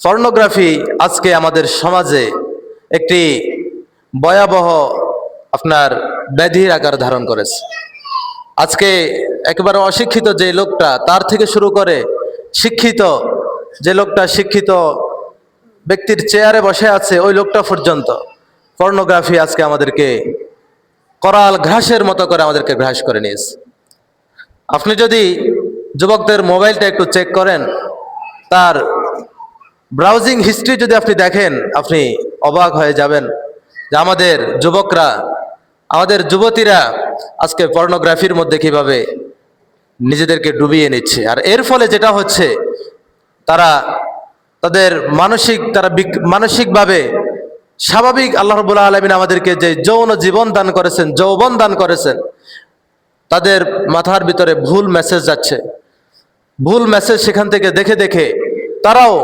Pornography আজকে আমাদের সমাজে একটি ভয়াবহ আপনার ব্যাধির আকার ধারণ করেছে। আজকে একেবারে অশিক্ষিত যে লোকটা তার থেকে শুরু করে শিক্ষিত যে লোকটা, শিক্ষিত ব্যক্তির চেয়ারে বসে আছে ওই লোকটা পর্যন্ত পর্নোগ্রাফি আজকে আমাদেরকে করাল ঘাসের মতো করে আমাদেরকে গ্রাস করে নিয়েছে। আপনি যদি যুবকদের মোবাইলটা একটু চেক করেন, তার ব্রাউজিং হিস্ট্রি যদি আপনি দেখেন, আপনি অবাক হয়ে যাবেন যে আমাদের যুবকরা, আমাদের যুবতীরা আজকে পর্নোগ্রাফির মধ্যে কিভাবে নিজেদেরকে ডুবিয়ে নিচ্ছে। আর এর ফলে যেটা হচ্ছে, তারা তাদের মানসিকভাবে স্বাভাবিক আল্লাহ রাব্বুল আলামিন আমাদেরকে যে যৌন জীবন দান করেছেন, যৌবন দান করেছেন, তাদের মাথার ভিতরে ভুল মেসেজ যাচ্ছে। ভুল মেসেজ সেখান থেকে দেখে দেখে তারাও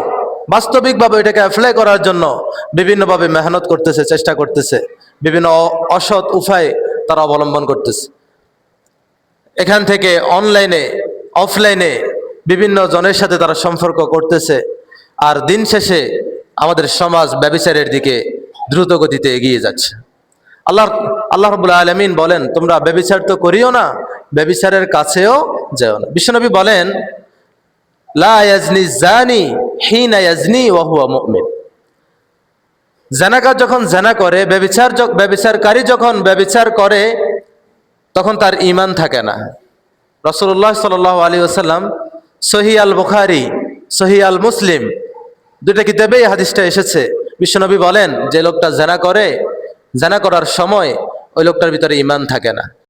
বাস্তবিকভাবে এটাকে অ্যাপ্লাই করার জন্য বিভিন্নভাবে মেহনত করতেছে, চেষ্টা করতেছে, বিভিন্ন অসৎ উপায় তারা অবলম্বন করতেছে। এখান থেকে অনলাইনে অফলাইনে বিভিন্ন জনের সাথে তারা সম্পর্ক করতেছে। আর দিন শেষে আমাদের সমাজ ব্যভিচারের দিকে দ্রুত গতিতে এগিয়ে যাচ্ছে। আল্লাহ রাব্বুল আলামিন বলেন, তোমরা ব্যভিচার তো করিও না, ব্যভিচারের কাছেও যেও না। বিশ্বনবী বলেন, লা ইয়াজনি জানি হিনা ইয়াজনি ওয়া হুয়া মুমিন। জানাকার যখন জানা করে, ব্যভিচারকারী যখন ব্যভিচার করে, তখন তার ঈমান থাকে না। রাসূলুল্লাহ সাল্লাল্লাহু আলাইহি ওয়াসাল্লাম সহিহ আল বুখারী, সহিহ আল মুসলিম দুইটা কিতাবে এই হাদিসটা এসেছে। বিশ্বনবী বলেন, যে লোকটা জানা করে, জানা করার সময় ওই লোকটার ভিতরে ঈমান থাকে না।